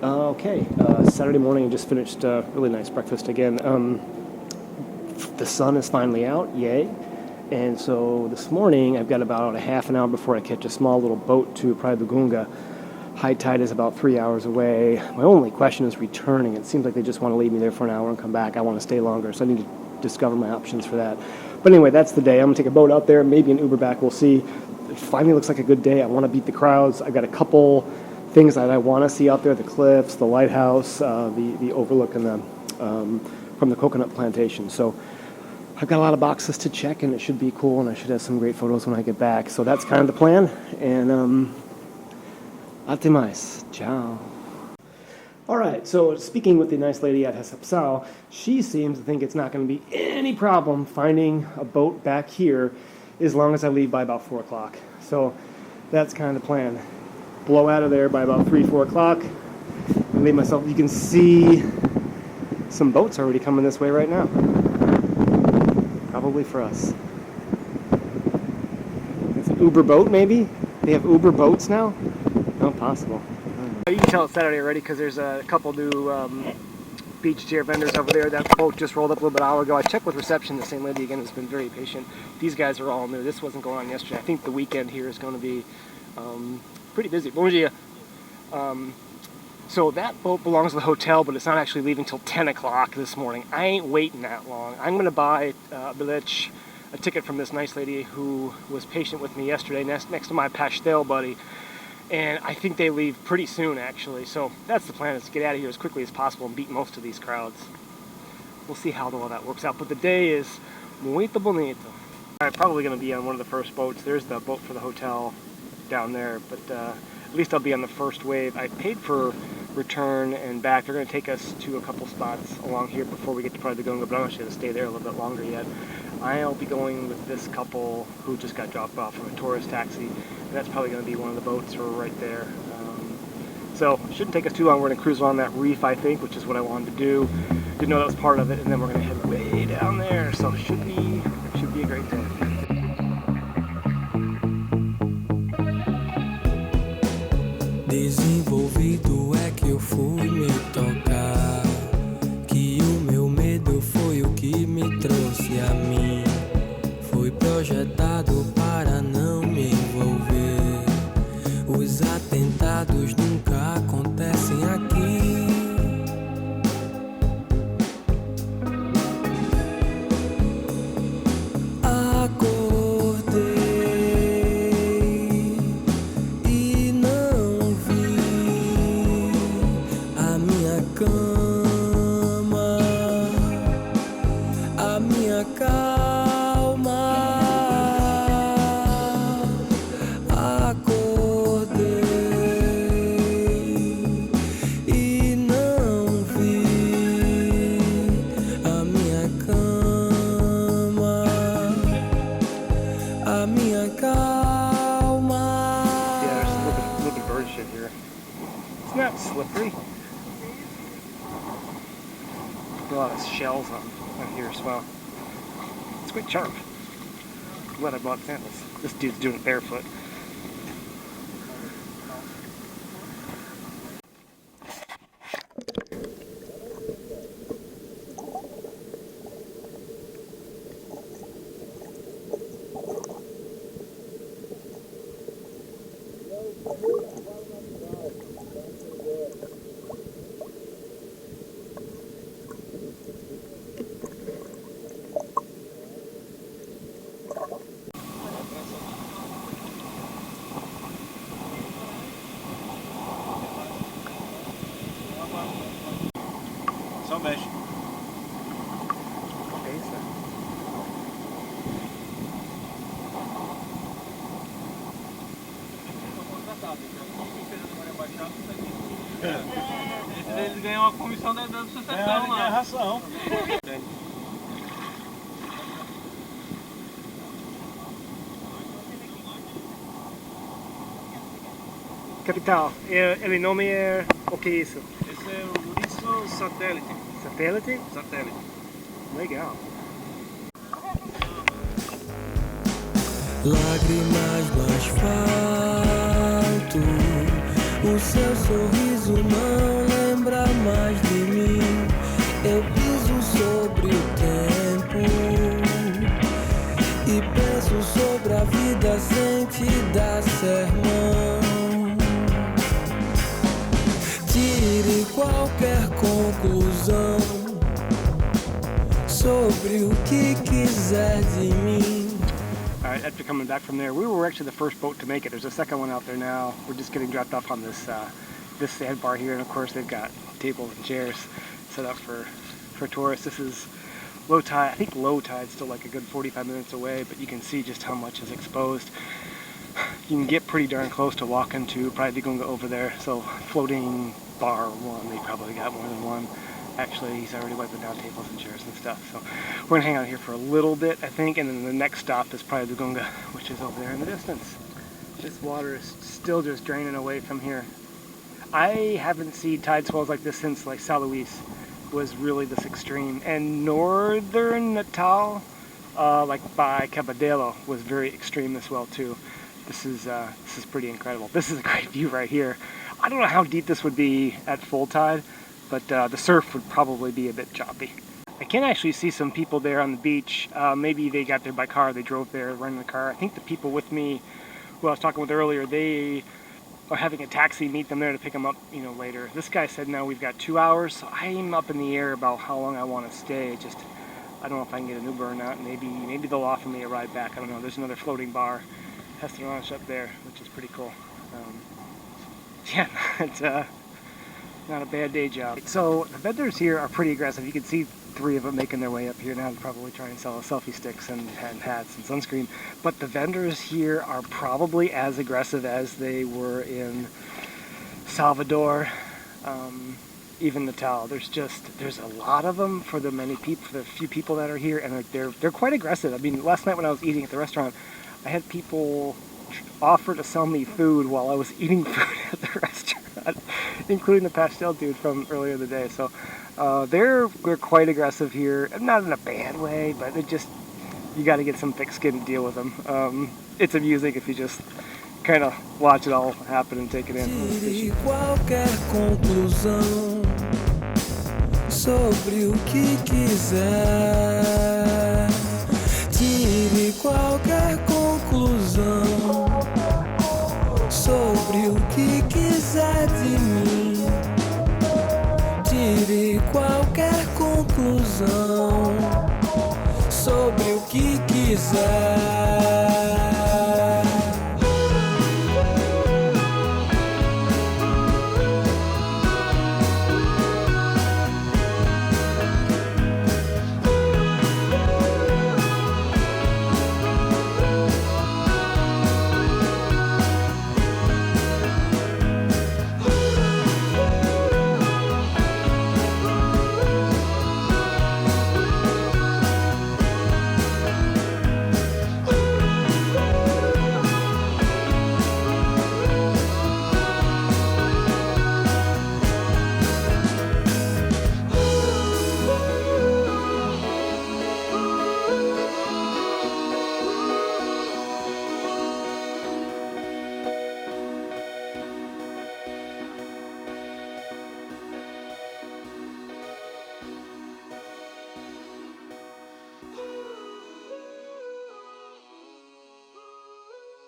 Okay, Saturday morning, I just finished a really nice breakfast again. The sun is finally out, yay. And so this morning, I've got about a half an hour before I catch a small little boat to Praia do Gunga. High tide is about 3 hours away. My only question is returning. It seems like they just want to leave me there for an hour and come back. I want to stay longer, so I need to discover my options for that. But anyway, that's the day. I'm going to take a boat out there, maybe an Uber back, we'll see. It finally looks like a good day. I want to beat the crowds. I've got a couple things that I want to see out there: the cliffs, the lighthouse, the overlook, and from the coconut plantation. So I've got a lot of boxes to check, and it should be cool, and I should have some great photos when I get back. So that's kind of the plan, and até mais. Ciao. All right, so speaking with the nice lady at Recepção, she seems to think it's not going to be any problem finding a boat back here as long as I leave by about 4 o'clock. So that's kind of the plan. Blow out of there by about 3, 4 o'clock. And leave myself. You can see some boats already coming this way right now. Probably for us. It's an Uber boat, maybe? They have Uber boats now? Not possible. You can tell it's Saturday already because there's a couple new beach chair vendors over there. That boat just rolled up a little bit hour ago. I checked with reception. The same lady again has been very patient. These guys are all new. This wasn't going on yesterday. I think the weekend here is going to be pretty busy. Bom dia. So that boat belongs to the hotel, but it's not actually leaving till 10 o'clock this morning. I ain't waiting that long. I'm going to buy a ticket from this nice lady who was patient with me yesterday next to my pastel buddy. And I think they leave pretty soon, actually. So that's the plan, is to get out of here as quickly as possible and beat most of these crowds. We'll see how all that works out. But the day is muito bonito. I'm probably going to be on one of the first boats. There's the boat for the hotel down there. But at least I'll be on the first wave. I paid for return and back. They're going to take us to a couple spots along here before we get to Praia do Gunga, but I'm actually going to stay there a little bit longer yet. I'll be going with this couple who just got dropped off from a tourist taxi, and that's probably going to be one of the boats right there. So it shouldn't take us too long. We're going to cruise along that reef, I think, which is what I wanted to do. Didn't know that was part of it, and then we're going to head way down there. So it should be a great day. Desenvolvido é que eu fui me tocar, que o meu medo foi o que me trouxe a mim. Fui projetado para não me envolver. Os atentados nunca acontecem aqui. It's not slippery. A lot of shells on here as well. It's quite sharp. Glad I bought sandals. This dude's doing it barefoot. Só mexe. É isso. Eles ganham uma comissão da sucessão lá. Ração. Capital, ele nome é o que é isso? Esse é o Ouriço Satélite. Satélite? Satélite. Legal. Lágrimas no asfalto, o seu sorriso não lembra mais de mim. Eu piso sobre o tempo e penso sobre a vida sem te dar sermão. Tire qualquer conclusão sobre o que quiser de mim. All right, after coming back from there, we were actually the first boat to make it. There's a second one out there now. We're just getting dropped off on this this sandbar here, and of course they've got tables and chairs set up for tourists. This is low tide. I think low tide's still like a good 45 minutes away, but you can see just how much is exposed. You can get pretty darn close to walking to Praia de Gunga over there. So floating bar one, they probably got more than one. Actually, he's already wiping down tables and chairs and stuff. So we're gonna hang out here for a little bit, I think, and then the next stop is Praia de Gunga, which is over there in the distance. This water is still just draining away from here. I haven't seen tide swells like this since like São Luís was really this extreme, and northern Natal, like by Cabedelo, was very extreme as well too. This is pretty incredible. This is a great view right here. I don't know how deep this would be at full tide, but the surf would probably be a bit choppy. I can actually see some people there on the beach. Maybe they got there by car, they drove there, renting the car. I think the people with me, who I was talking with earlier, they are having a taxi meet them there to pick them up, you know, later. This guy said, no, we've got 2 hours, so I'm up in the air about how long I want to stay. Just, I don't know if I can get an Uber or not. Maybe they'll offer me a ride back. I don't know. There's another floating bar, restaurant up there, which is pretty cool. Yeah, it's not a bad day job. So the vendors here are pretty aggressive. You can see 3 of them making their way up here now to probably try and sell selfie sticks and hats and sunscreen. But the vendors here are probably as aggressive as they were in Salvador, even Natal. There's a lot of them for the few people that are here, and they're quite aggressive. I mean, last night when I was eating at the restaurant, I had people offer to sell me food while I was eating food at the restaurant, including the pastel dude from earlier in the day. So they're quite aggressive here, not in a bad way, but you got to get some thick skin to deal with them. It's amusing if you just kind of watch it all happen and take it in. Tire qualquer conclusão sobre o que quiser. Tire qualquer conclusão sobre o que quiser de mim. Tire qualquer conclusão sobre o que quiser.